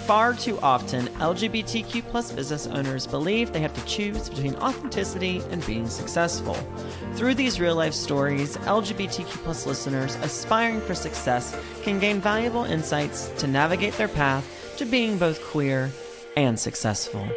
Far too often, LGBTQ plus business owners believe they have to choose between authenticity and being successful. Through these real-life stories, LGBTQ plus listeners aspiring for success can gain valuable insights to navigate their path to being both queer and successful.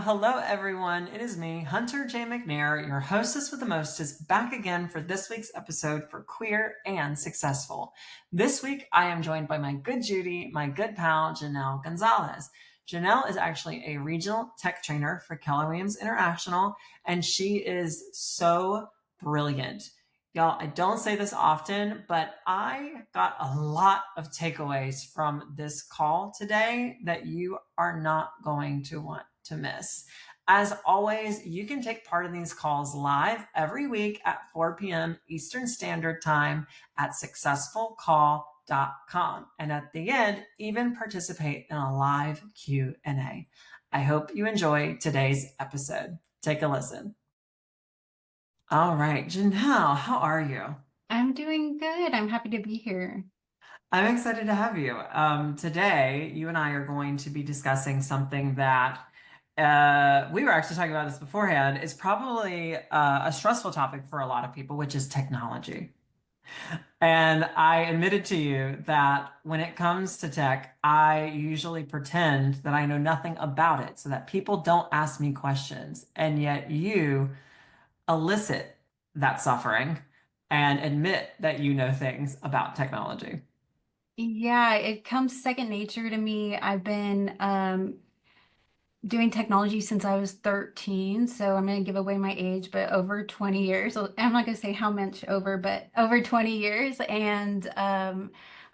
Hello, everyone. It is me, Hunter J. McNair, your hostess with the mostest, back again for this week's episode for Queer and Successful. This week, I am joined by my good Judy, my good pal, Jannel Gonzalez. Jannel is actually a regional tech trainer for Keller Williams International, and she is so brilliant. Y'all, I don't say this often, but I got a lot of takeaways from this call today that you are not going to want to miss. As always, you can take part in these calls live every week at 4 p.m. Eastern Standard Time at successfulcall.com. And at the end, even participate in a live Q&A. I hope you enjoy today's episode. Take a listen. All right, Jannel, how are you? I'm doing good. I'm happy to be here. I'm excited to have you. Today, you and I are going to be discussing something that we were actually talking about this beforehand. Is probably a stressful topic for a lot of people, which is technology. And I admitted to you that when it comes to tech, I usually pretend that I know nothing about it so that people don't ask me questions. And yet you elicit that suffering and admit that you know things about technology. Yeah, it comes second nature to me. I've been doing technology since I was 13, so I'm going to give away my age, but over 20 years. I'm not going to say how much over, but over 20 years. And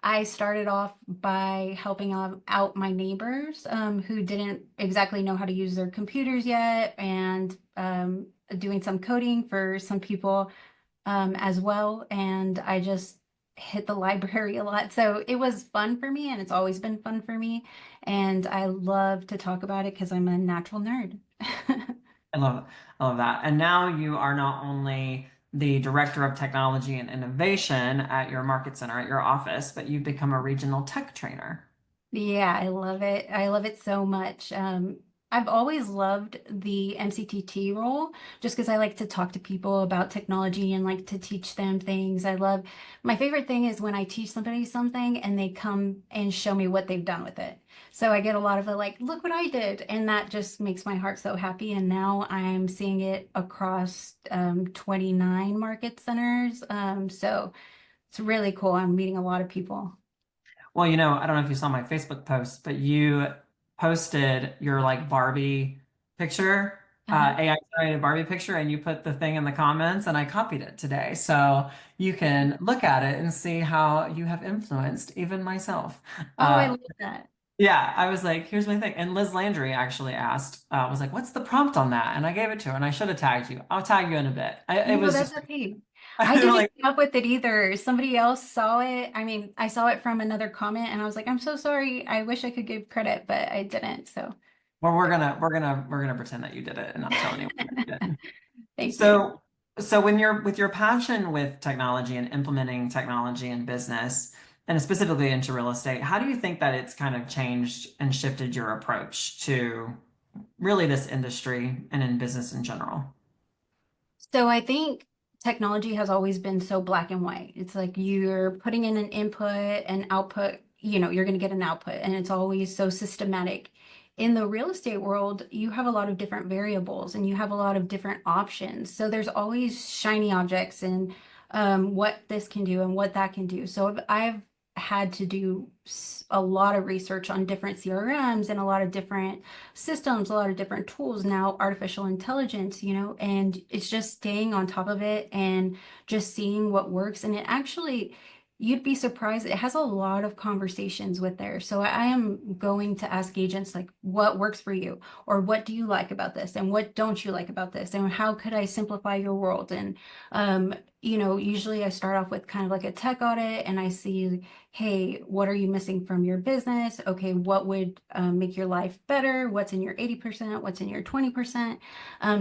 I started off by helping out my neighbors who didn't exactly know how to use their computers yet, and doing some coding for some people as well. And I just hit the library a lot. So it was fun for me, and it's always been fun for me. And I love to talk about it because I'm a natural nerd. I love, I love that. And now you are not only the director of technology and innovation at your market center at your office, but you've become a regional tech trainer. Yeah, I love it. I love it so much. I've always loved the MCTT role just because I like to talk to people about technology and like to teach them things. My favorite thing is when I teach somebody something and they come and show me what they've done with it. So I get a lot of the like, look what I did. And that just makes my heart so happy. And now I'm seeing it across 29 market centers. So it's really cool. I'm meeting a lot of people. Well, I don't know if you saw my Facebook post, but you posted your like Barbie picture, Uh-huh. AI generated Barbie picture, and you put the thing in the comments, and I copied it today. So you can look at it and see how you have influenced even myself. Oh, I Uh, love that. yeah, I was like, here's my thing. And Liz Landry actually asked, was like, what's the prompt on that? And I gave it to her, and I should have tagged you. I'll tag you in a bit. It No, was that's just okay. I I'm didn't like, come up with it either. Somebody else saw it. I mean, I saw it from another comment and I was like, I'm so sorry. I wish I could give credit, but I didn't. So well, we're gonna pretend that you did it and not tell anyone that you did. thank you. So when you're with your passion with technology and implementing technology in business, and specifically into real estate, how do you think that it's kind of changed and shifted your approach to really this industry and in business in general? So I think technology has always been so black and white. It's like you're putting in an input and output, you're going to get an output, and it's always so systematic. In the real estate world, you have a lot of different variables and you have a lot of different options. So there's always shiny objects and what this can do and what that can do. So I've had to do a lot of research on different CRMs and a lot of different systems, a lot of different tools now, artificial intelligence, and it's just staying on top of it and just seeing what works. And it actually, you'd be surprised. It has a lot of conversations with there. So I am going to ask agents like, what works for you? Or what do you like about this? And what don't you like about this? And how could I simplify your world? And, usually I start off with kind of like a tech audit and I see, hey, what are you missing from your business? Okay, what would make your life better? What's in your 80%? What's in your 20%?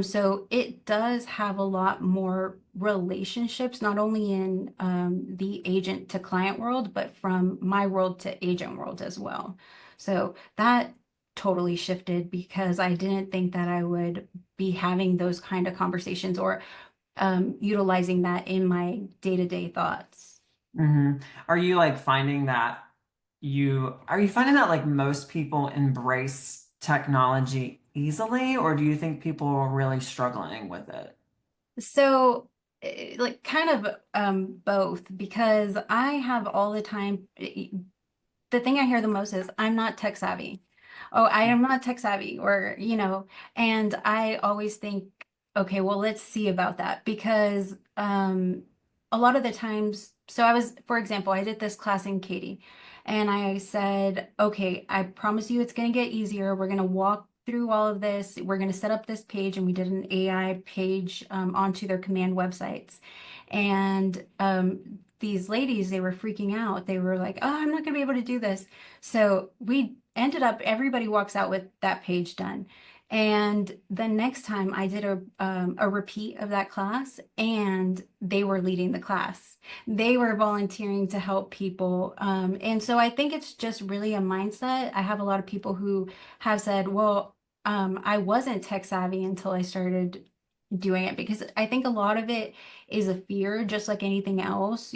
So it does have a lot more relationships, not only in the agent to client world, but from my world to agent world as well. So that totally shifted because I didn't think that I would be having those kind of conversations or utilizing that in my day-to-day thoughts. Hmm. Are you like finding that are you finding that like most people embrace technology easily, or do you think people are really struggling with it? So, like kind of both because I have all the time. The thing I hear the most is I'm not tech savvy. Oh, I am not tech savvy, or, and I always think, okay, well, let's see about that because a lot of the times, so for example, I did this class in Katie and I said, okay, I promise you it's going to get easier. We're going to walk through all of this. We're going to set up this page, and we did an AI page onto their command websites. And these ladies, they were freaking out. They were like, oh, I'm not going to be able to do this. So we ended up, everybody walks out with that page done. And the next time I did a repeat of that class, and they were leading the class. They were volunteering to help people. And so I think it's just really a mindset. I have a lot of people who have said, well, I wasn't tech savvy until I started doing it because I think a lot of it is a fear, just like anything else.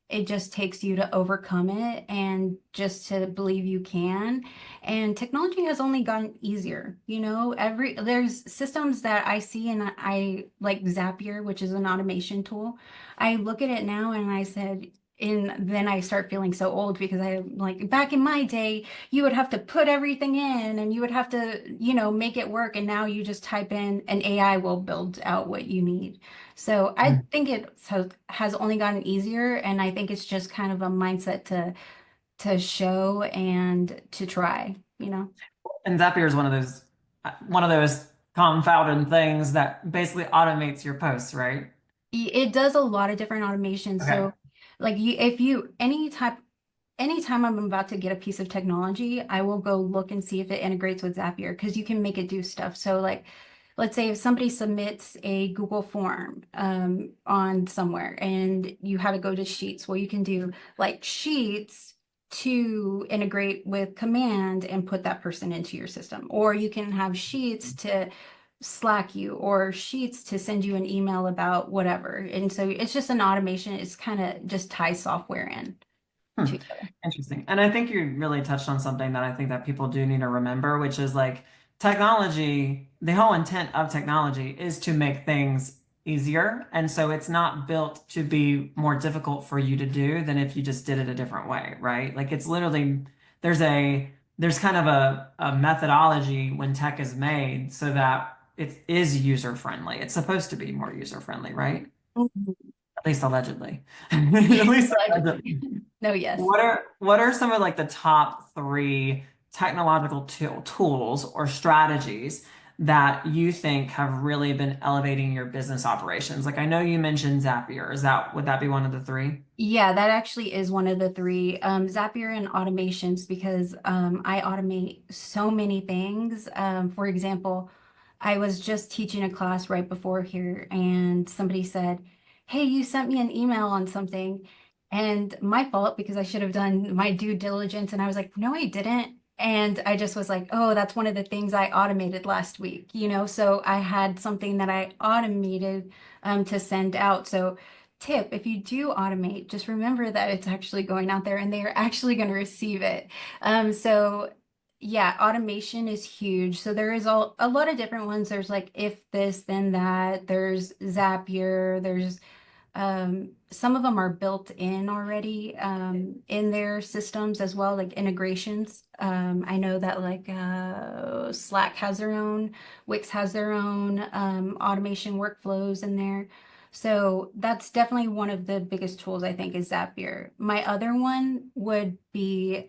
It just takes you to overcome it and just to believe you can. And technology has only gotten easier. There's systems that I see and I like Zapier, which is an automation tool. I look at it now and I said, and then I start feeling so old because I like back in my day, you would have to put everything in and you would have to, make it work. And now you just type in and AI will build out what you need. So I think has only gotten easier. And I think it's just kind of a mindset to show and to try. And Zapier is one of those confounded things that basically automates your posts, right? It does a lot of different automations. Okay. So like if you anytime I'm about to get a piece of technology, I will go look and see if it integrates with Zapier because you can make it do stuff. So like let's say if somebody submits a Google form on somewhere and you have it go to Sheets, well, you can do like Sheets to integrate with Command and put that person into your system. Or you can have Sheets to Slack you or Sheets to send you an email about whatever. And so it's just an automation. It's kind of just ties software in Hmm. to each other. Interesting. And I think you really touched on something that I think that people do need to remember, which is like technology, the whole intent of technology is to make things easier. And so it's not built to be more difficult for you to do than if you just did it a different way, right? Like it's literally there's kind of a methodology when tech is made so that it is user friendly. It's supposed to be more user friendly, right? Mhm. At least allegedly. At least Allegedly. allegedly. No, yes. What are some of like the top three technological tools or strategies that you think have really been elevating your business operations? Like I know you mentioned Zapier. Would that be one of the three? Yeah, that actually is one of the three. Zapier and automations because I automate so many things. For example, I was just teaching a class right before here, and somebody said, hey, you sent me an email on something, and my fault because I should have done my due diligence. And I was like, no, I didn't. And I just was like, oh, that's one of the things I automated last week. So I had something that I automated to send out. So tip, if you do automate, just remember that it's actually going out there and they are actually going to receive it. So yeah, automation is huge. So there is a lot of different ones. There's like if this, then that. There's Zapier. There's some of them are built in already in their systems as well, like integrations. I know that like Slack has their own, Wix has their own automation workflows in there. So that's definitely one of the biggest tools I think is Zapier. My other one would be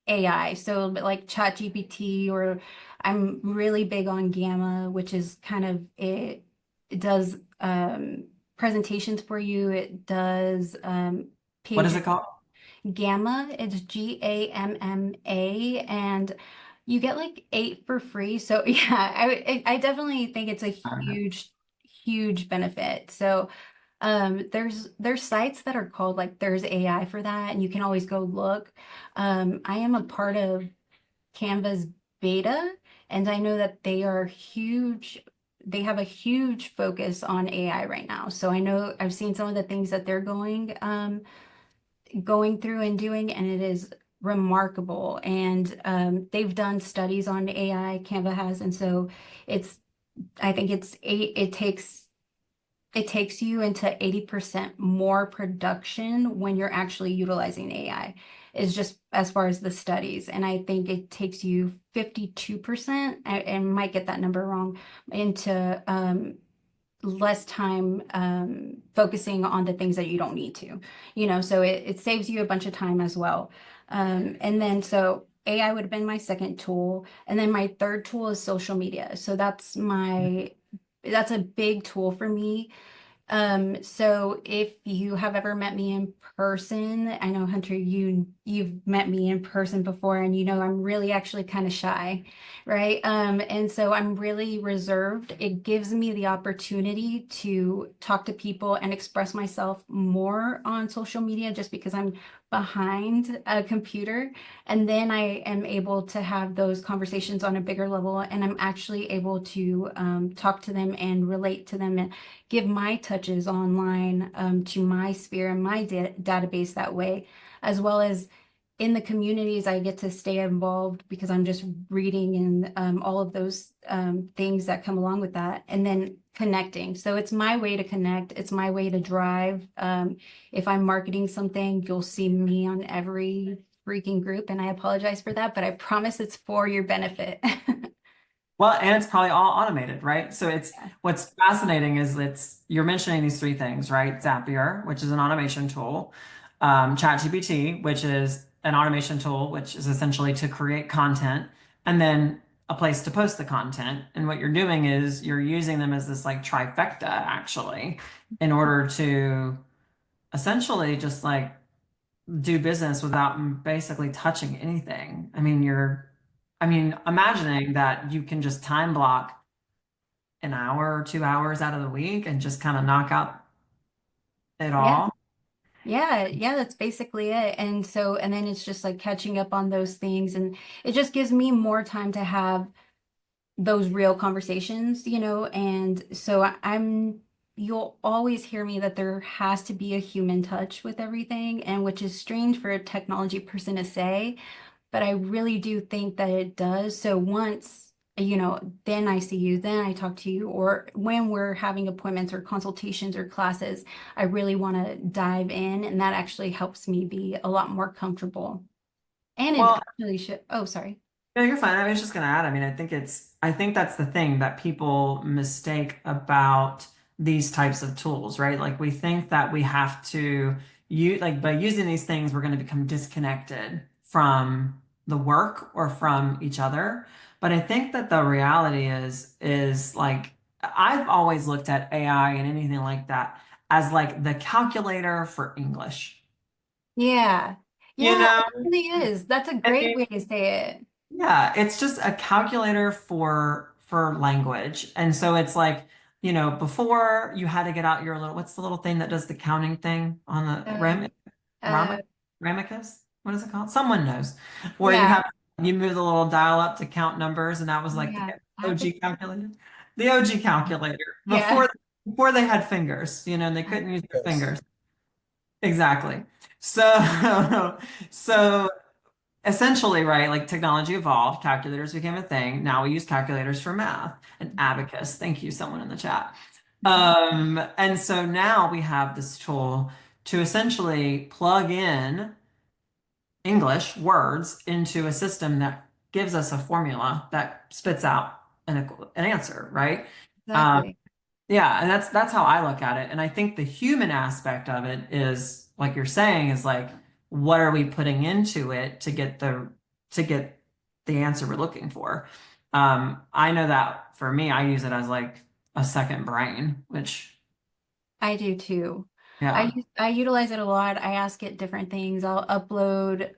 AI, so like ChatGPT, or I'm really big on Gamma, which is kind of it does presentations for you. It does What is pages. it called? Gamma, it's Gamma, and you get like 8 for free. So yeah, I definitely think it's a huge benefit. So there's sites that are called like there's AI for that, and you can always go look. I am a part of Canva's beta, and I know that they are huge. They have a huge focus on AI right now. So I know I've seen some of the things that they're going through and doing, and it is remarkable. And they've done studies on AI, Canva has, and so it's I think it takes you into 80% more production when you're actually utilizing AI, is just as far as the studies. And I think it takes you 52%, I might get that number wrong, into less time focusing on the things that you don't need to, so it saves you a bunch of time as well. And then so AI would have been my second tool. And then my third tool is social media. So that's a big tool for me. So if you have ever met me in person, I know Hunter, you've met me in person before, and I'm really actually kind of shy, right? And so I'm really reserved. It gives me the opportunity to talk to people and express myself more on social media just because I'm behind a computer. And then I am able to have those conversations on a bigger level, and I'm actually able to talk to them and relate to them and give my touches online to my sphere and my database that way, as well as in the communities. I get to stay involved because I'm just reading and all of those things that come along with that, and then connecting. So it's my way to connect. It's my way to drive. If I'm marketing something, you'll see me on every freaking group, and I apologize for that, but I promise it's for your benefit. Well, and it's probably all automated, right? So it's what's fascinating is you're mentioning these three things, right? Zapier, which is an automation tool, ChatGPT, which is an automation tool, which is essentially to create content, and then a place to post the content. And what you're doing is you're using them as this like trifecta, actually, in order to essentially just like do business without basically touching anything. I mean, imagining that you can just time block an hour or 2 hours out of the week and just kind of knock out it Yeah. all. Yeah, that's basically it. And so, and then it's just like catching up on those things. And it just gives me more time to have those real conversations, And so you'll always hear me that there has to be a human touch with everything, and which is strange for a technology person to say, but I really do think that it does. So once, then I see you, then I talk to you, or when we're having appointments or consultations or classes, I really want to dive in, and that actually helps me be a lot more comfortable. And it Well, actually should, oh, sorry. no, you're fine. I was just going to add, I mean, I think that's the thing that people mistake about these types of tools, right? Like we think that we have to use, like by using these things, we're going to become disconnected from the work or from each other. But I think that the reality is like, I've always looked at AI and anything like that as like the calculator for English. Yeah. You Yeah, know? it really is. That's a great way to say it. Yeah, it's just a calculator for language. And so it's like, before you had to get out your little, what's the little thing that does the counting thing on the Um, uh, Ramicus? What is it called? Someone knows. Where yeah. you move the little dial up to count numbers, and that was Oh like the yeah. I have to, OG calculator. The OG calculator yeah. before they had fingers, and they couldn't use their Yes. fingers. Exactly. So so essentially, right, like technology evolved, calculators became a thing. Now we use calculators for math and abacus. Thank you, someone in the chat. And so now we have this tool to essentially plug in English words into a system that gives us a formula that spits out an answer, right? Um, Exactly. Yeah, and that's how I look at it. And I think the human aspect of it is, like you're saying, is like, what are we putting into it to get the answer we're looking for? I know that for me, I use it as like a second brain, which I do too. yeah. I utilize it a lot. I ask it different things. I'll upload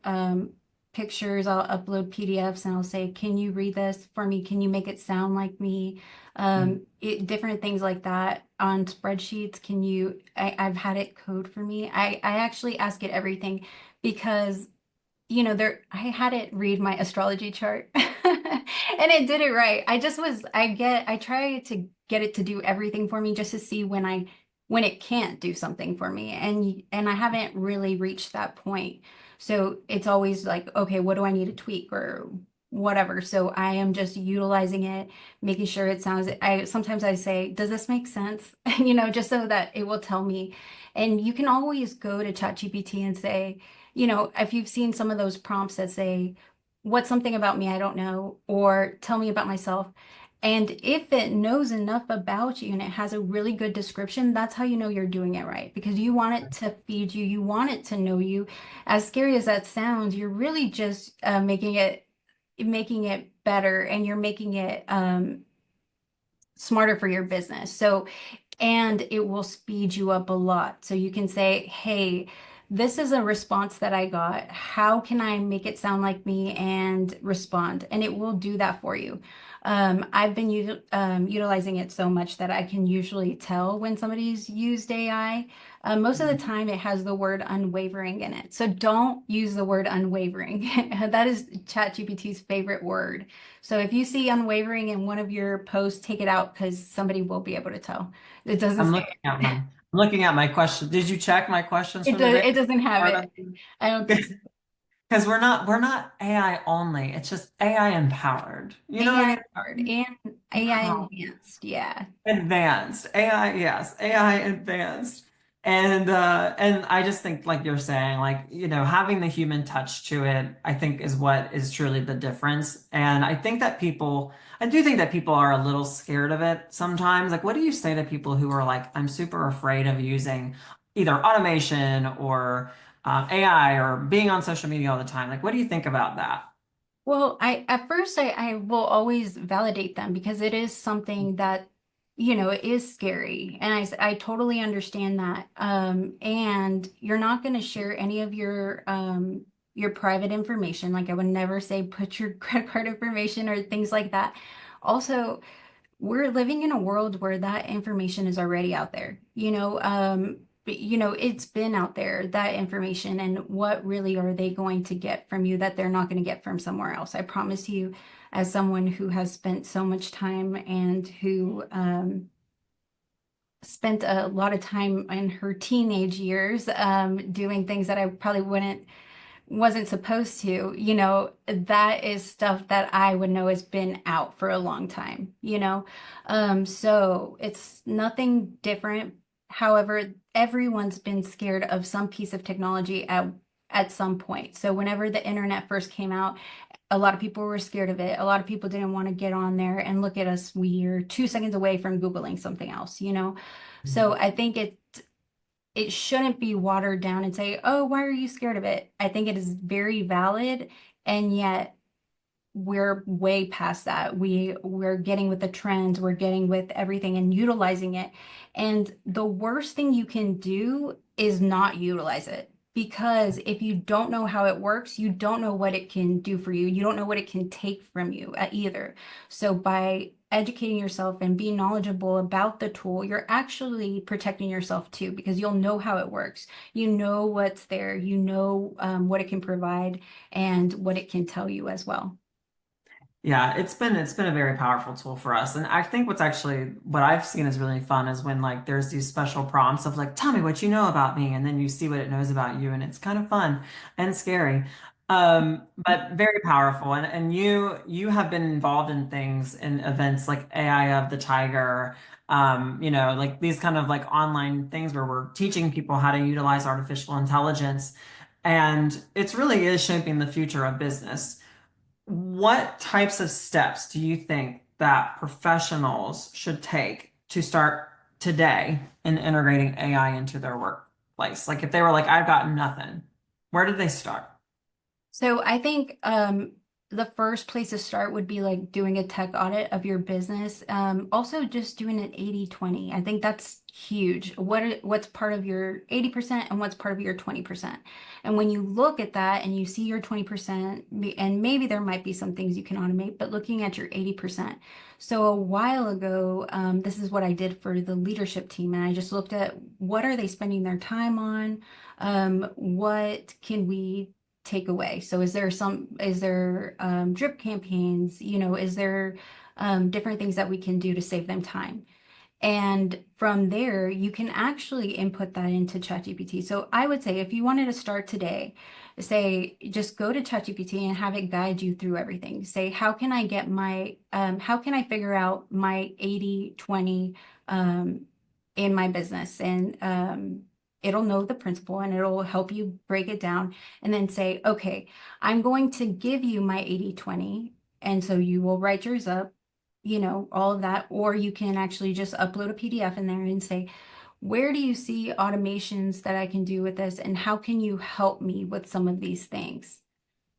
pictures, I'll upload PDFs, and I'll say, "Can you read this for me? Can you make it sound like me?" Different things like that on spreadsheets. I've had it code for me. I actually ask it everything because I had it read my astrology chart and it did it right. I try to get it to do everything for me just to see when it can't do something for me. And I haven't really reached that point. So it's always like, okay, what do I need to tweak or whatever. So I am just utilizing it, making sure it sounds, I sometimes I say, does this make sense? Just so that it will tell me. And you can always go to ChatGPT and say, if you've seen some of those prompts that say, what's something about me I don't know, or tell me about myself. And if it knows enough about you and it has a really good description, that's how you know you're doing it right because you want it to feed you, you want it to know you. As scary as that sounds, you're really just making it better and you're making it smarter for your business. So and it will speed you up a lot. So you can say, hey, this is a response that I got. How can I make it sound like me and respond? And it will do that for you. I've been utilizing it so much that I can usually tell when somebody's used AI. Most of the time, it has the word unwavering in it. So don't use the word unwavering. That is ChatGPT's favorite word. So if you see unwavering in one of your posts, take it out because somebody will be able to tell. It doesn't I'm say looking at my I'm looking at my question. Did you check my questions it. for the day? It doesn't have Part it. of it? I don't think so. Because we're not AI only. It's just AI empowered. You know what AI I hard mean? and AI Wow. enhanced. Yeah. Advanced. AI, yes, AI advanced. And I just think like you're saying, like, having the human touch to it, I think is what is truly the difference. And I do think that people are a little scared of it sometimes. Like, what do you say to people who are like, I'm super afraid of using either automation or AI or being on social media all the time? Like, what do you think about that? Well, I at first I will always validate them because it is something that, it is scary. And I totally understand that. And you're not going to share any of your private information. Like I would never say put your credit card information or things like that. Also, we're living in a world where that information is already out there. It's been out there, that information, and what really are they going to get from you that they're not going to get from somewhere else? I promise you, as someone who has spent so much time and who spent a lot of time in her teenage years doing things that I probably wouldn't wasn't supposed to, that is stuff that I would know has been out for a long time. So it's nothing different. However, everyone's been scared of some piece of technology at some point. So whenever the internet first came out, a lot of people were scared of it. A lot of people didn't want to get on there and look at us. We're 2 seconds away from Googling something else. So I think it shouldn't be watered down and say, oh, why are you scared of it? I think it is very valid, and yet we're way past that. We're getting with the trends, we're getting with everything and utilizing it. And the worst thing you can do is not utilize it. Because if you don't know how it works, you don't know what it can do for you. You don't know what it can take from you either. So by educating yourself and being knowledgeable about the tool, you're actually protecting yourself too, because you'll know how it works. You know what's there, what it can provide and what it can tell you as well. Yeah, it's been a very powerful tool for us. And I think what I've seen is really fun is when like there's these special prompts of like, tell me what you know about me, and then you see what it knows about you, and it's kind of fun and scary. But very powerful. And you have been involved in things in events like AI of the Tiger, like these kind of like online things where we're teaching people how to utilize artificial intelligence. And it's really is shaping the future of business. What types of steps do you think that professionals should take to start today in integrating AI into their workplace? Like if they were like, I've got nothing, where did they start? So I think the first place to start would be like doing a tech audit of your business. Also just doing an 80/20. I think that's huge. What's part of your 80% and what's part of your 20%? And when you look at that and you see your 20%, and maybe there might be some things you can automate, but looking at your 80%. So a while ago, this is what I did for the leadership team, and I just looked at what are they spending their time on? What can we take away? So is there drip campaigns? Is there different things that we can do to save them time? And from there, you can actually input that into ChatGPT. So I would say if you wanted to start today, say just go to ChatGPT and have it guide you through everything. Say, how can I figure out my 80/20 in my business? And it'll know the principle and it'll help you break it down and then say, okay, I'm going to give you my 80/20. And so you will write yours up, all of that, or you can actually just upload a PDF in there and say, where do you see automations that I can do with this? And how can you help me with some of these things?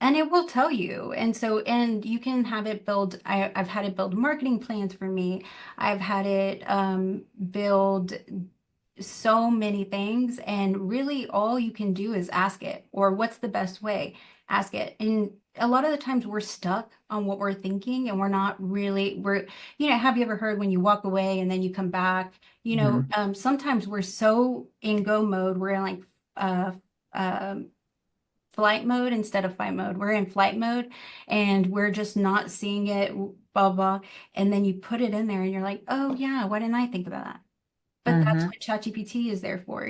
And it will tell you. And you can have it build, I've had it build marketing plans for me. I've had it build so many things, and really all you can do is ask it, or what's the best way? Ask it. And a lot of the times we're stuck on what we're thinking and have you ever heard when you walk away and then you come back? Mhm. Sometimes we're so in go mode, we're in like uh, um flight mode instead of fight mode. We're in flight mode and we're just not seeing it, blah, blah. And then you put it in there and you're like, oh yeah, why didn't I think about that? But that's Mhm. what ChatGPT is there for.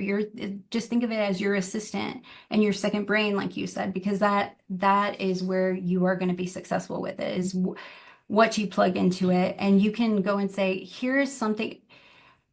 Just think of it as your assistant and your second brain, like you said, because that is where you are going to be successful with it, is what you plug into it. And you can go and say, here's something.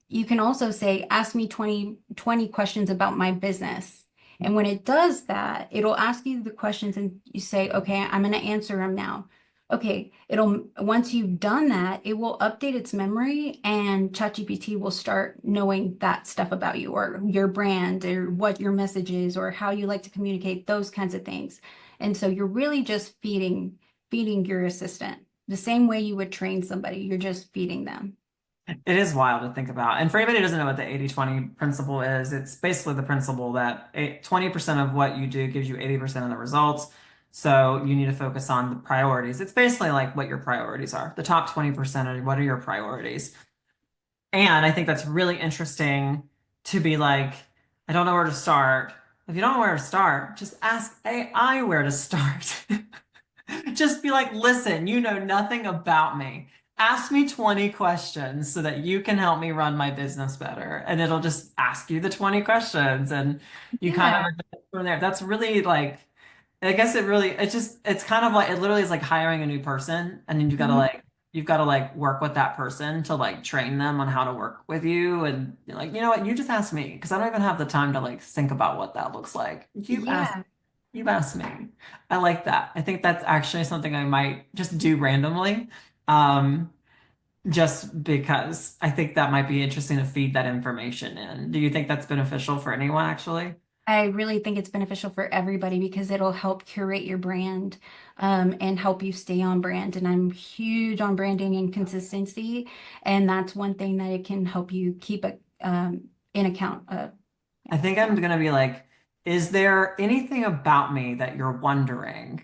You can also say, ask me 20 questions about my business. And when it does that, it'll ask you the questions and you say, okay, I'm going to answer them now. Okay, once you've done that, it will update its memory and ChatGPT will start knowing that stuff about you or your brand or what your message is or how you like to communicate, those kinds of things. And so you're really just feeding your assistant the same way you would train somebody. You're just feeding them. It is wild to think about. And for anybody who doesn't know what the 80/20 principle is, it's basically the principle that 20% of what you do gives you 80% of the results. So you need to focus on the priorities. It's basically like what your priorities are. The top 20% are what are your priorities. And I think that's really interesting to be like, I don't know where to start. If you don't know where to start, just ask AI where to start. Just be like, listen, you know nothing about me. Ask me 20 questions so that you can help me run my business better. And it'll just ask you the 20 questions and you kind Yeah. of adjust from there. That's really like, I guess it's kind of like, it literally is like hiring a new person. And then you've got to like work with that person to like train them on how to work with you. And you're like, you know what? You just ask me because I don't even have the time to like think about what that looks like. Yeah. You've asked me. I like that. I think that's actually something I might just do randomly. Um, just because I think that might be interesting to feed that information in. Do you think that's beneficial for anyone actually? I really think it's beneficial for everybody because it'll help curate your brand and help you stay on brand. And I'm huge on branding and consistency. And that's one thing that it can help you keep in account of. I think I'm gonna be like, is there anything about me that you're wondering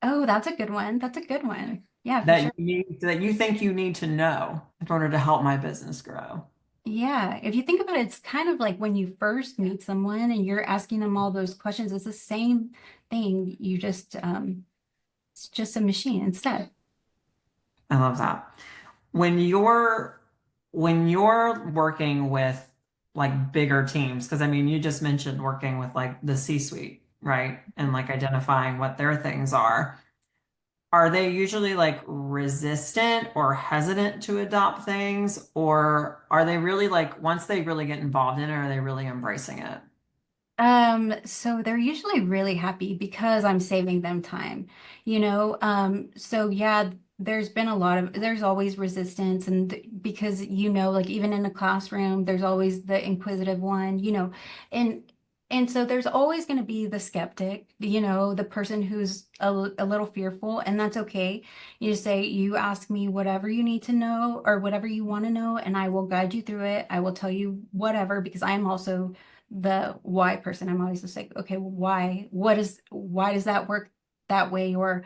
Oh, that's a good one. That's a good one. Yeah, for sure. that you think you need to know in order to help my business grow? Yeah. If you think about it, it's kind of like when you first meet someone and you're asking them all those questions, it's the same thing. It's just a machine instead. I love that. When you're when you're working with like bigger teams, because I mean, you just mentioned working with like the C-suite, right? And like identifying what their things are they usually like resistant or hesitant to adopt things, or are they really like once they really get involved in it, are they really embracing it? So they're usually really happy because I'm saving them time, you know? So yeah, there's been a lot of there's always resistance, and because like even in a classroom there's always the inquisitive one, and so there's always going to be the skeptic, the person who's a little fearful, and that's okay. You just say, you ask me whatever you need to know or whatever you want to know, and I will guide you through it. I will tell you whatever, because I am also the why person. I'm always just like, okay, well, why does that work that way? Or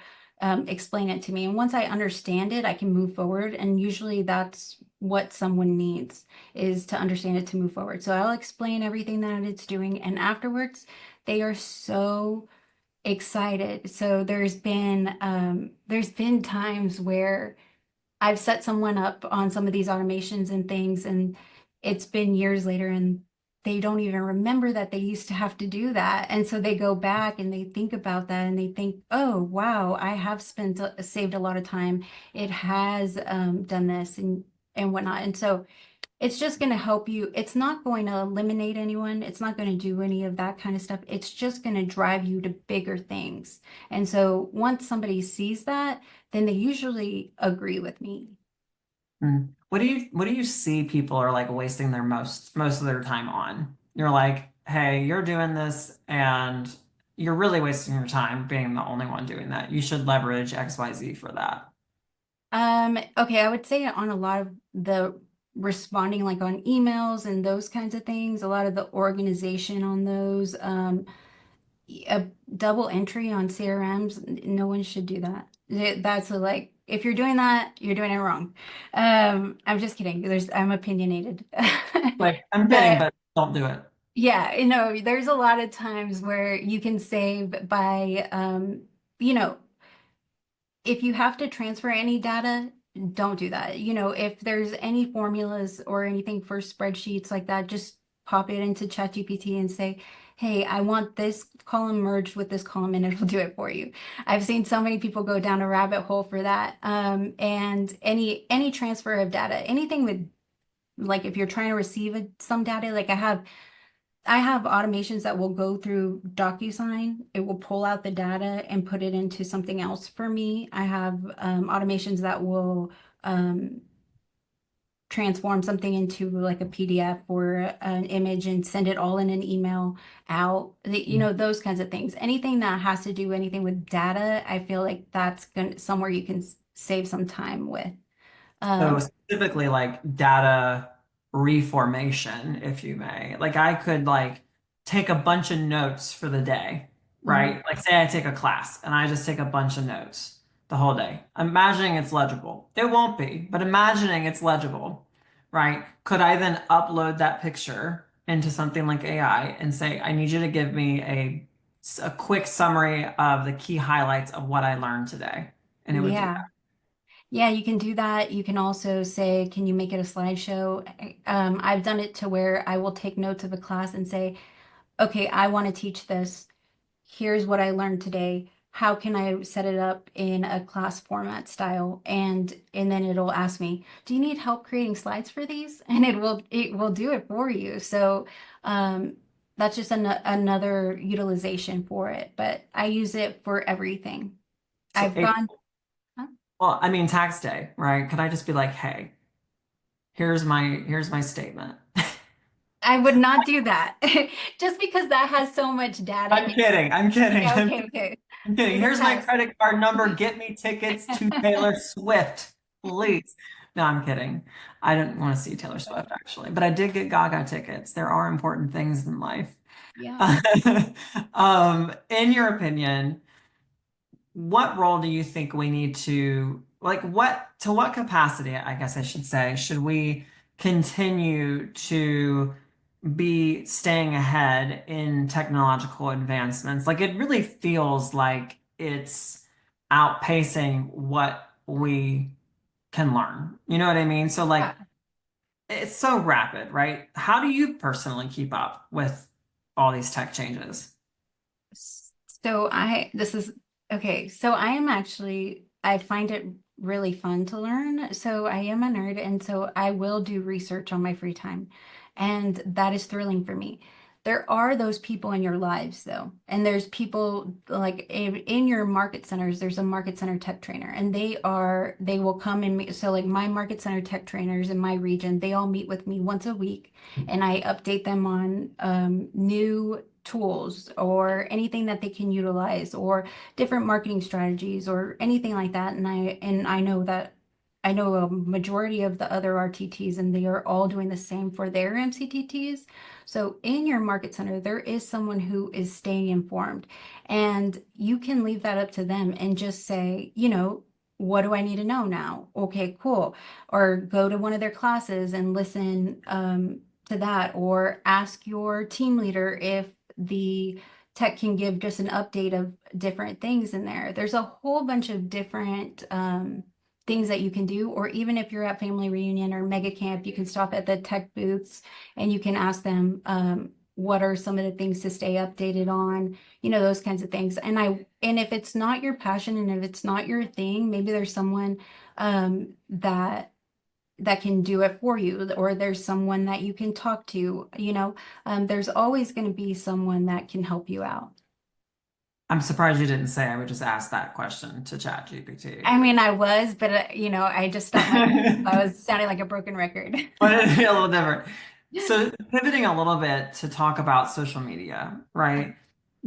explain it to me. And once I understand it, I can move forward. And usually that's what someone needs, is to understand it to move forward. So I'll explain everything that it's doing. And afterwards, they are so excited. So there's been times where I've set someone up on some of these automations and things, and it's been years later, and they don't even remember that they used to have to do that. And so they go back and they think about that and they think, oh, wow, I have saved a lot of time. It has done this and whatnot. And so it's just going to help you. It's not going to eliminate anyone. It's not going to do any of that kind of stuff. It's just going to drive you to bigger things. And so once somebody sees that, then they usually agree with me. What do you see people are like wasting their most of their time on? You're like, hey, you're doing this and you're really wasting your time being the only one doing that. You should leverage XYZ for that. Okay, I would say on a lot of the responding, like on emails and those kinds of things, a lot of the organization on those, a double entry on CRMs, no one should do that. That's like, if you're doing that, you're doing it wrong. I'm just kidding. I'm opinionated. Like, I'm kidding, But but don't do it. yeah, there's a lot of times where you can save by, you know, if you have to transfer any data, don't do that. If there's any formulas or anything for spreadsheets like that, just pop it into ChatGPT and say, hey, I want this column merged with this column, and it'll do it for you. I've seen so many people go down a rabbit hole for that. And any transfer of data, anything with, like, if you're trying to receive some data, like I have automations that will go through DocuSign. It will pull out the data and put it into something else for me. I have automations that will um, transform something into like a PDF or an image and send it all in an email out. Those kinds of things. Anything that has to do anything with data, I feel like that's somewhere you can save some time with. So Um, specifically like data reformation, if you may. Like I could like take a bunch of notes for the day, mhm. right? Like say I take a class and I just take a bunch of notes the whole day. Imagining it's legible. It won't be, but imagining it's legible, right? Could I then upload that picture into something like AI and say, I need you to give me a quick summary of the key highlights of what I learned today? And it would do Yeah. Yeah, you can do that. You can also say, can you make it a slideshow? I've done it to where I will take notes of a class and say, okay, I want to teach this. Here's what I learned today. How can I set it up in a class format style? And then it'll ask me, do you need help creating slides for these? And it will do it for you. So that's just another utilization for it. But I use it for everything. that. I've gone. Huh? Well, I mean, tax day, right? Could I just be like, hey, here's my statement. I would not do that. Just because that has so much data I'm in. kidding. I'm kidding. Yeah, I'm okay, kidding. okay. I'm kidding. It Here's my has. credit card number. Get me tickets to Taylor Swift, please. No, I'm kidding. I didn't want to see Taylor Swift actually, but I did get Gaga tickets. There are important things in life. Yeah. In your opinion, what role do you think we need to like what capacity, I guess I should say, should we continue to be staying ahead in technological advancements? Like it really feels like it's outpacing what we can learn. You know what I mean? So like Yeah. it's so rapid, right? How do you personally keep up with all these tech changes? So this is okay. So I find it really fun to learn. So I am a nerd, and so I will do research on my free time. And that is thrilling for me. There are those people in your lives though. And there's people like in your market centers, there's a market center tech trainer and they will come and meet. So like my market center tech trainers in my region, they all meet with me once a week and I update them on new tools or anything that they can utilize or different marketing strategies or anything like that. And I know that I know a majority of the other RTTs and they are all doing the same for their MCTTs. So in your market center, there is someone who is staying informed and you can leave that up to them and just say, what do I need to know now? Okay, cool. Or go to one of their classes and listen to that, or ask your team leader if the tech can give just an update of different things in there. There's a whole bunch of different things that you can do, or even if you're at family reunion or mega camp, you can stop at the tech booths and you can ask them what are some of the things to stay updated on, those kinds of things. And if it's not your passion and if it's not your thing, maybe there's someone that can do it for you, or there's someone that you can talk to, there's always going to be someone that can help you out. I'm surprised you didn't say I would just ask that question to ChatGPT. I mean, I was, but I just stopped myself. I was sounding like a broken record. But it'd be a little different. So pivoting a little bit to talk about social media, right?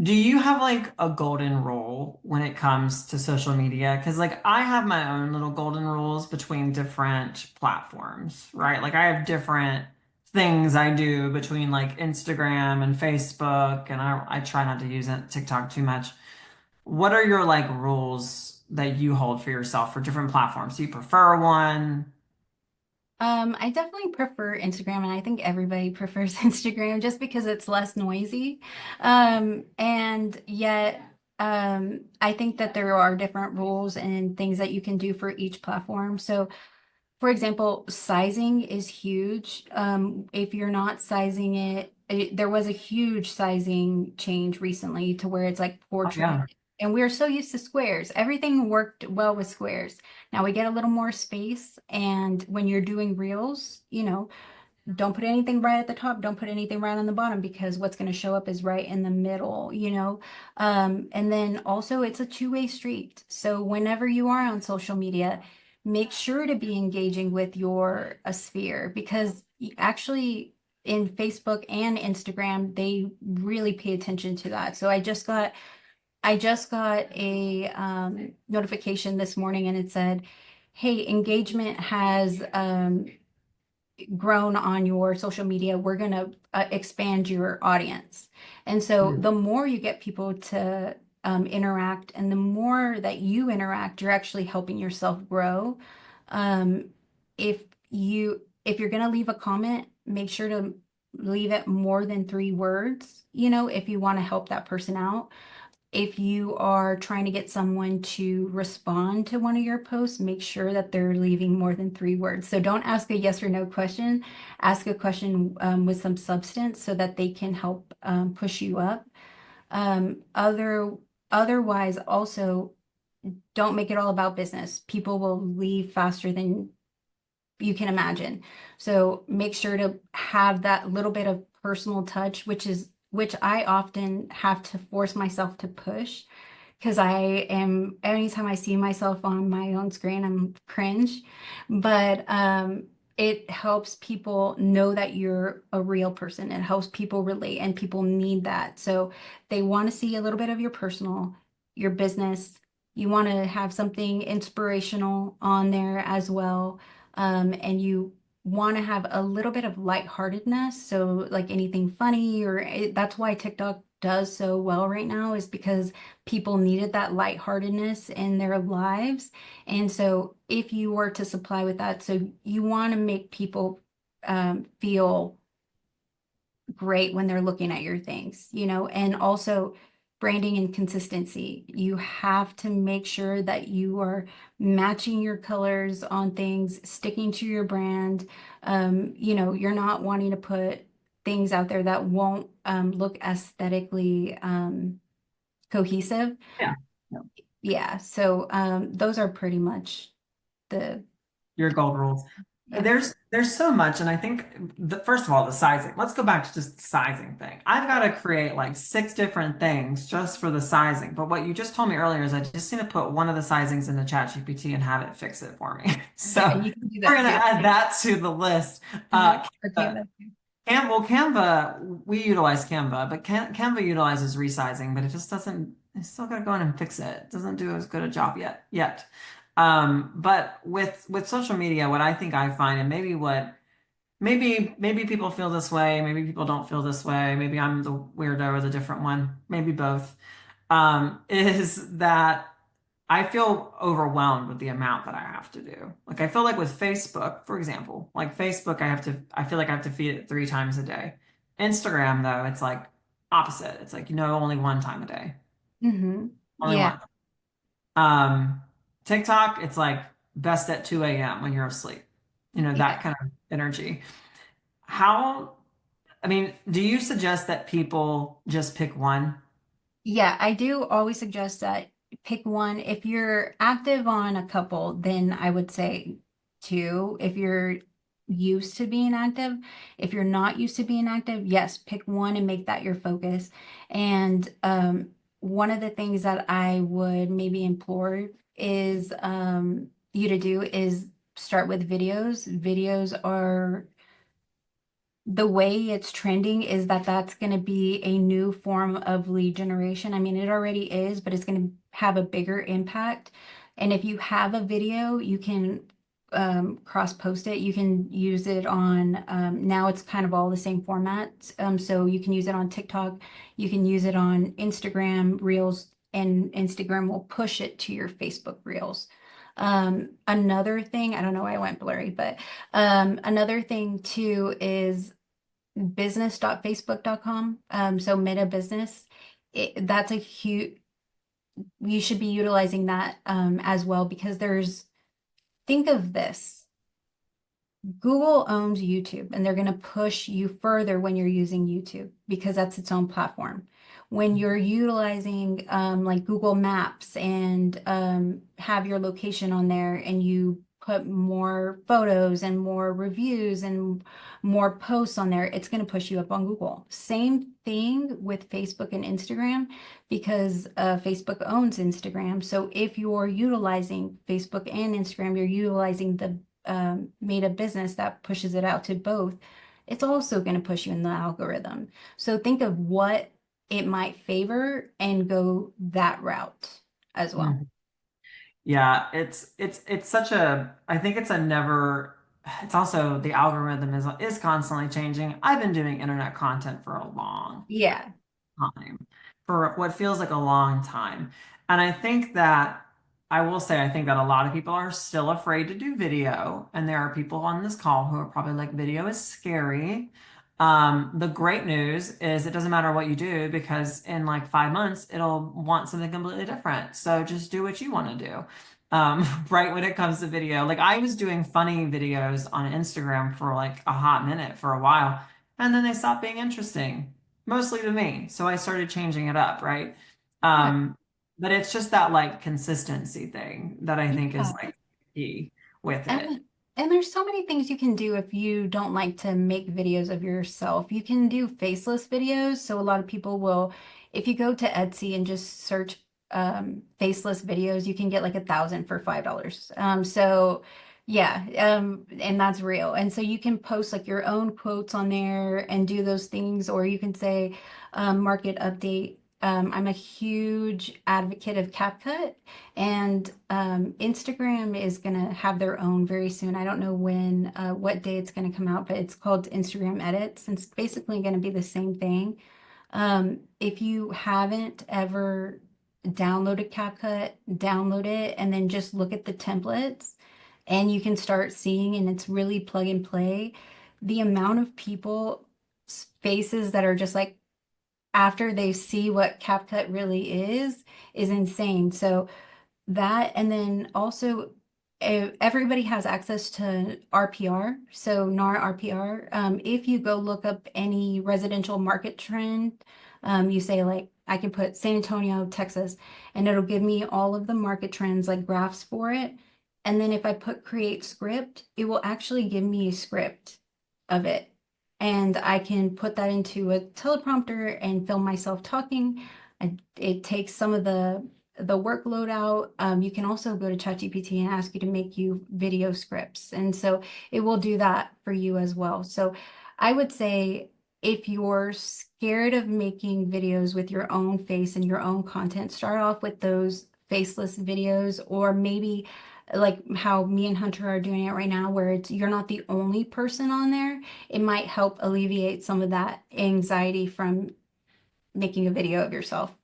Do you have like a golden rule when it comes to social media? Because like I have my own little golden rules between different platforms, right? Like I have different things I do between like Instagram and Facebook, and I try not to use it, TikTok too much. What are your like rules that you hold for yourself for different platforms? Do you prefer one? I definitely prefer Instagram, and I think everybody prefers Instagram just because it's less noisy. And yet, I think that there are different rules and things that you can do for each platform. So, for example, sizing is huge. If you're not sizing there was a huge sizing change recently to where it's like Oh, portrait. yeah. And we're so used to squares. Everything worked well with squares. Now we get a little more space. And when you're doing reels, don't put anything right at the top, don't put anything right on the bottom, because what's going to show up is right in the middle. And then also it's a two-way street. So whenever you are on social media, make sure to be engaging with your sphere, because actually in Facebook and Instagram, they really pay attention to that. So I just got a notification this morning and it said, hey, engagement has grown on your social media. We're going to expand your audience. And so Mm. the more you get people to interact and the more that you interact, you're actually helping yourself grow. Um, if if you're going to leave a comment, make sure to leave it more than 3 words, if you want to help that person out. If you are trying to get someone to respond to one of your posts, make sure that they're leaving more than 3 words. So don't ask a yes or no question. Ask a question with some substance so that they can help push you up. Otherwise, also don't make it all about business. People will leave faster than you can imagine. So make sure to have that little bit of personal touch, which I often have to force myself to push, because anytime I see myself on my own screen, I'm cringe. But it helps people know that you're a real person. It helps people relate, and people need that. So they want to see a little bit of your personal, your business. You want to have something inspirational on there as well. And you want to have a little bit of lightheartedness. So like anything funny, that's why TikTok does so well right now, is because people needed that lightheartedness in their lives. And so if you were to supply with that, so you want to make people feel great when they're looking at your things, and also branding and consistency. You have to make sure that you are matching your colors on things, sticking to your brand. You're not wanting to put things out there that won't look aesthetically cohesive. Yeah. Yeah, so those are pretty much the Your gold rules. Yeah. There's so much, and I think first of all, the sizing. Let's go back to just the sizing thing. I've got to create like six different things just for the sizing. But what you just told me earlier is I just need to put one of the sizings into ChatGPT and have it fix it for me. Yeah, So you can do we're that gonna too. add that to the list. Uh-huh. Okay, Uh, that's good. Canva, we utilize Canva, but Canva utilizes resizing, but it just doesn't, it's still got to go in and fix it. It doesn't do as good a job yet. But with social media, what I think I find, and maybe people feel this way, maybe people don't feel this way, maybe I'm the weirdo or the different one, maybe both, is that I feel overwhelmed with the amount that I have to do. Like I feel like with Facebook, for example, like Facebook, I feel like I have to feed it 3 times a day. Instagram, though, it's like opposite. It's like, only 1 time a day, only Yeah. one. Um, TikTok, it's like best at 2 a.m. when you're asleep, Yeah. that kind of energy. How, I mean, do you suggest that people just pick one? Yeah, I do always suggest that pick one. If you're active on a couple, then I would say two. If you're used to being active, if you're not used to being active, yes, pick one and make that your focus. And one of the things that I would maybe implore is you to do is start with videos. Videos are the way it's trending is that that's going to be a new form of lead generation. I mean, it already is, but it's going to have a bigger impact. And if you have a video, you can cross post it. You can use it on, now it's kind of all the same format. So you can use it on TikTok, you can use it on Instagram Reels, and Instagram will push it to your Facebook Reels. Another thing, I don't know why I went blurry, but another thing too is business.facebook.com. So Meta Business, that's a huge, you should be utilizing that as well because think of this. Google owns YouTube and they're going to push you further when you're using YouTube because that's its own platform. When you're utilizing like Google Maps and have your location on there and you put more photos and more reviews and more posts on there, it's going to push you up on Google. Same thing with Facebook and Instagram because Facebook owns Instagram. So if you're utilizing Facebook and Instagram, you're utilizing the made a business that pushes it out to both, it's also going to push you in the algorithm. So think of what it might favor and go that route as well. Mhm. Yeah, it's such a I think it's a never it's also the algorithm is constantly changing. I've been doing internet content for a long Yeah. time, for what feels like a long time. And I will say, I think that a lot of people are still afraid to do video. And there are people on this call who are probably like, video is scary. The great news is it doesn't matter what you do because in like 5 months, it'll want something completely different. So just do what you want to do. Right when it comes to video. Like I was doing funny videos on Instagram for like a hot minute for a while, and then they stopped being interesting mostly to me. So I started changing it up, right? Yeah. Um, but it's just that like consistency thing that I think is Yeah. like key with it. And and there's so many things you can do if you don't like to make videos of yourself. You can do faceless videos. So a lot of people will, if you go to Etsy and just search faceless videos, you can get like 1,000 for $5. So yeah, and that's real. And so you can post like your own quotes on there and do those things, or you can say market update. I'm a huge advocate of CapCut. And Instagram is going to have their own very soon. I don't know when, what day it's going to come out, but it's called Instagram Edits. And it's basically going to be the same thing. If you haven't ever downloaded CapCut, download it and then just look at the templates and you can start seeing, and it's really plug and play. The amount of people faces that are just like, after they see what CapCut really is insane. So that, and then also everybody has access to RPR, so NAR RPR. If you go look up any residential market trend, you say like, I can put San Antonio, Texas, and it'll give me all of the market trends, like graphs for it. And then if I put create script, it will actually give me a script of it. And I can put that into a teleprompter and film myself talking. It takes some of the workload out. You can also go to ChatGPT and ask you to make you video scripts. And so it will do that for you as well. So I would say if you're scared of making videos with your own face and your own content, start off with those faceless videos, or maybe like how me and Hunter are doing it right now, where it's you're not the only person on there. It might help alleviate some of that anxiety from making a video of yourself.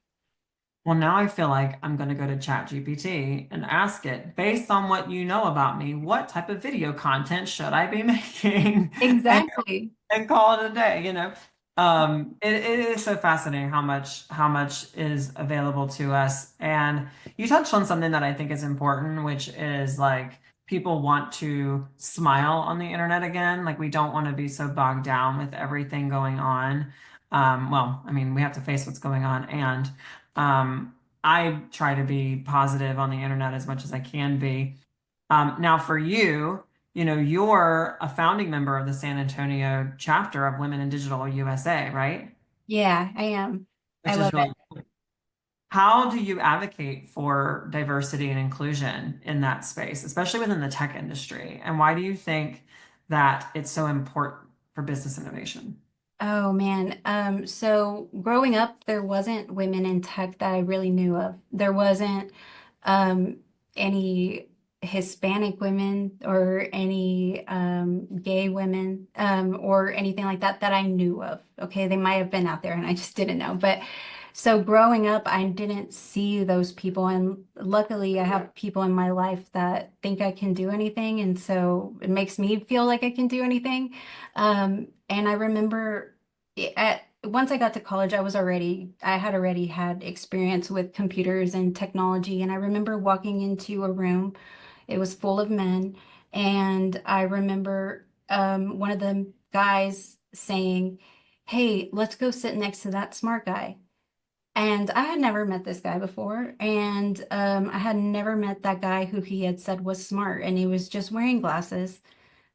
Well, now I feel like I'm going to go to ChatGPT and ask it, based on what you know about me, what type of video content should I be making? Exactly. And call it a day, you know. It is so fascinating how much is available to us. And you touched on something that I think is important, which is like people want to smile on the internet again. Like we don't want to be so bogged down with everything going on. Well, I mean, we have to face what's going on, and I try to be positive on the internet as much as I can be. Now, for you, you know, you're a founding member of the San Antonio chapter of Women in Digital USA, right? Yeah, I am. I Which is love it. really cool. How do you advocate for diversity and inclusion in that space, especially within the tech industry? And why do you think that it's so important for business innovation? Oh man. So growing up, there wasn't women in tech that I really knew of. There wasn't um, any Hispanic women or any gay women or anything like that that I knew of. Okay, they might have been out there and I just didn't know. But so growing up, I didn't see those people, and luckily, I have people in my life that think I can do anything, and so it makes me feel like I can do anything. And I remember at once I got to college, I had already had experience with computers and technology. And I remember walking into a room, it was full of men. And I remember one of the guys saying, "Hey, let's go sit next to that smart guy." And I had never met this guy before. And I had never met that guy who he had said was smart. And he was just wearing glasses.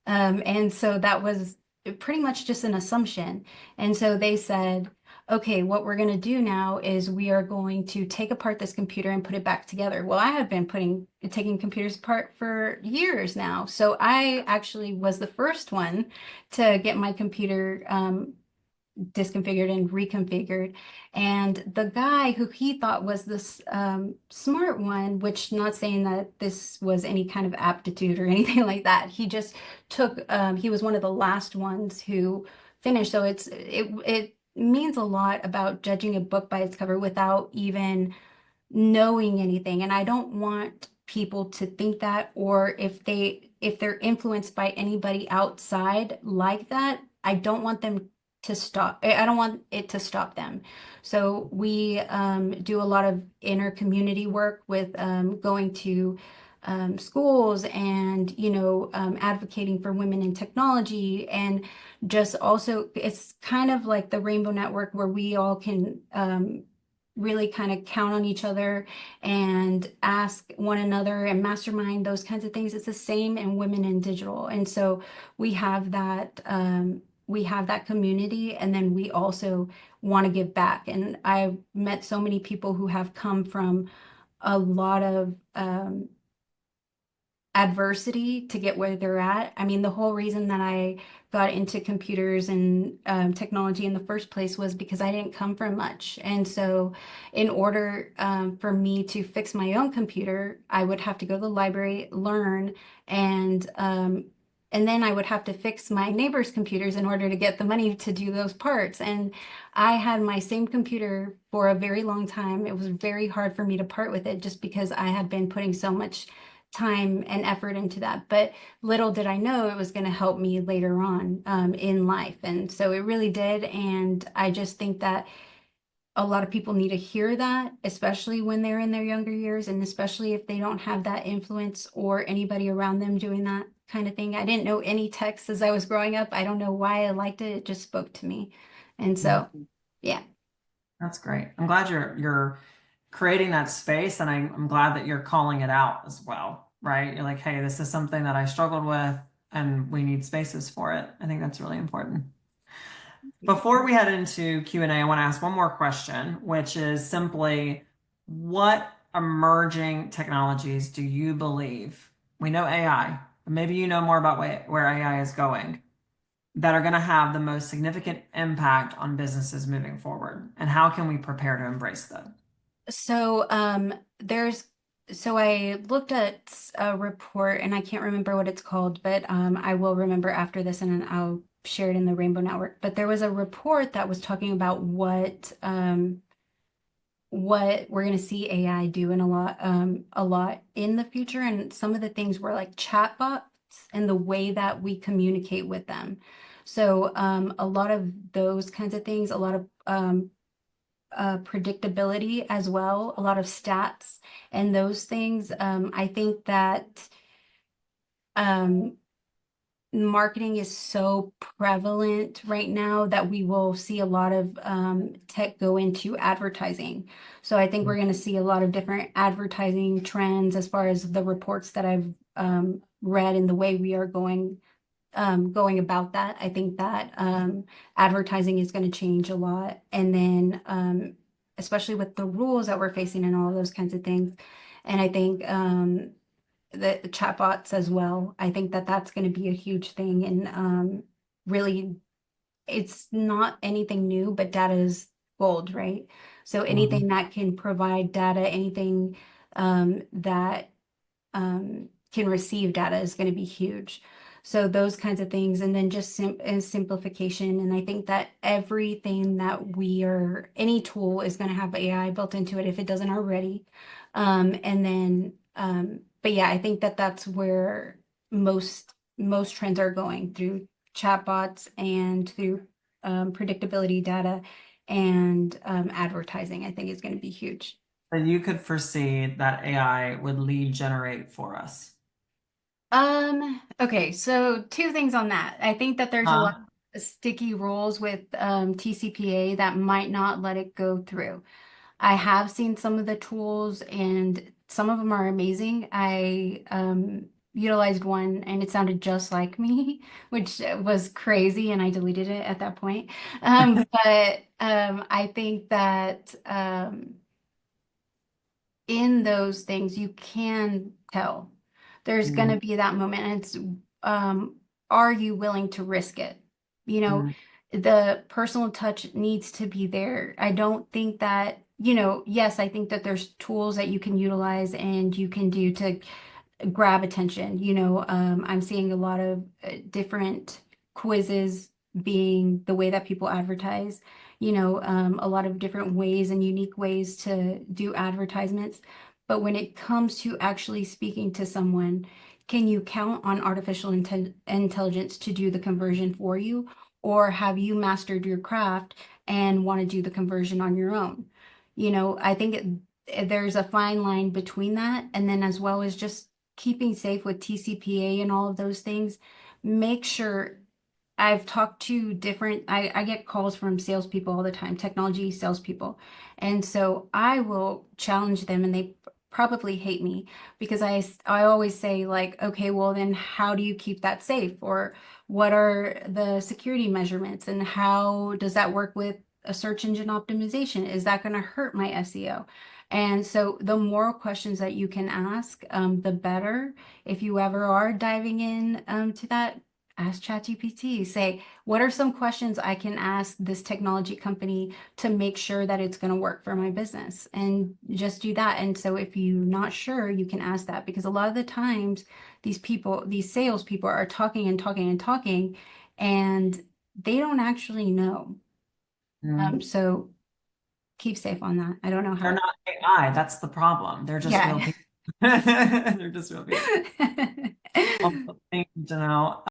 And so that was pretty much just an assumption. And so they said, okay, what we're going to do now is we are going to take apart this computer and put it back together. Well, I have been taking computers apart for years now. So I actually was the first one to get my computer disconfigured and reconfigured. And the guy who he thought was this smart one, which not saying that this was any kind of aptitude or anything like that, he just took, he was one of the last ones who finished. So it means a lot about judging a book by its cover without even knowing anything. And I don't want people to think that, or if they're influenced by anybody outside like that, I don't want them to stop. I don't want it to stop them. So we do a lot of inner community work with going to schools and advocating for women in technology, and just also it's kind of like the Rainbow Network where we all can really kind of count on each other and ask one another and mastermind those kinds of things. It's the same in Women in Digital. And so we have that community, and then we also want to give back. And I've met so many people who have come from a lot of adversity to get where they're at. I mean, the whole reason that I got into computers and technology in the first place was because I didn't come from much. And so, in order for me to fix my own computer, I would have to go to the library, learn, and and then I would have to fix my neighbor's computers in order to get the money to do those parts. And I had my same computer for a very long time. It was very hard for me to part with it just because I had been putting so much time and effort into that. But little did I know it was going to help me later on in life. And so it really did. And I just think that a lot of people need to hear that, especially when they're in their younger years, and especially if they don't have that influence or anybody around them doing that kind of thing. I didn't know any text as I was growing up. I don't know why I liked it. It just spoke to me. And so, Mhm. yeah. That's great. I'm glad you're creating that space, and I'm glad that you're calling it out as well. right? You're like, hey, this is something that I struggled with and we need spaces for it. I think that's really important. Before we head into Q&A, I want to ask one more question, which is simply what emerging technologies do you believe? We know AI, but maybe you know more about where AI is going, that are going to have the most significant impact on businesses moving forward, and how can we prepare to embrace them? So, I looked at a report and I can't remember what it's called, but I will remember after this and then I'll share it in the Rainbow Network. But there was a report that was talking about what we're going to see AI do in a lot in the future. And some of the things were like chatbots and the way that we communicate with them. So, a lot of those kinds of things, a lot of predictability as well, a lot of stats and those things. I think that um, marketing is so prevalent right now that we will see a lot of tech go into advertising. So I think we're going to see a lot of different advertising trends as far as the reports that I've read and the way we are going about that. I think that advertising is going to change a lot. And then, especially with the rules that we're facing and all those kinds of things. And I think the chatbots as well. I think that that's going to be a huge thing. And really, it's not anything new, but data is gold, right? So Mhm. anything that can provide data, anything that can receive data is going to be huge. So those kinds of things, and then just simplification. And I think that everything that any tool is going to have AI built into it if it doesn't already. But yeah, I think that that's where most trends are going through chatbots and through predictability data and advertising. I think is going to be huge. So you could foresee that AI would lead generate for us. Okay, so two things on that. I think that there's a lot Huh? of sticky rules with TCPA that might not let it go through. I have seen some of the tools and some of them are amazing. I utilized one and it sounded just like me, which was crazy, and I deleted it at that point. But I think that in those things, you can tell. There's going Mhm. to be that moment, and it's um, are you willing to risk it? You know, Mhm. the personal touch needs to be there. I don't think that, yes, I think that there's tools that you can utilize and you can do to grab attention. I'm seeing a lot of different quizzes being the way that people advertise, a lot of different ways and unique ways to do advertisements. But when it comes to actually speaking to someone, can you count on artificial intelligence to do the conversion for you? Or have you mastered your craft and want to do the conversion on your own? I think there's a fine line between that. And then as well as just keeping safe with TCPA and all of those things, make sure I've talked to I get calls from salespeople all the time, technology salespeople. And so I will challenge them and they probably hate me because I always say like, okay, well then how do you keep that safe? Or what are the security measurements and how does that work with a search engine optimization? Is that going to hurt my SEO? And so the more questions that you can ask, the better. If you ever are diving in to that, ask ChatGPT. Say, what are some questions I can ask this technology company to make sure that it's going to work for my business? And just do that. And so if you're not sure, you can ask that because a lot of the times these salespeople are talking and talking and talking, and they don't actually know. Mhm. So keep safe on that. I don't know They're how. not AI. That's the problem. They're just real Yeah. people. They're just real people. Well, thank you, Janelle.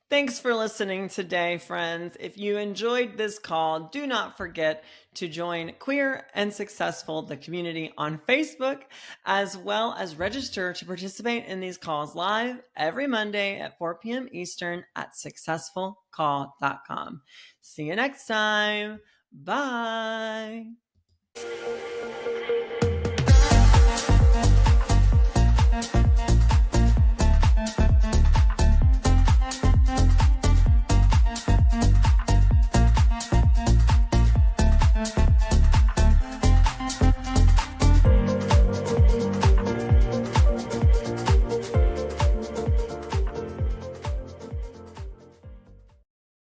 Thanks for listening today, friends. If you enjoyed this call, do not forget to join Queer and Successful, the community on Facebook, as well as register to participate in these calls live every Monday at 4 p.m. Eastern at successfulcall.com. See you next time. Bye.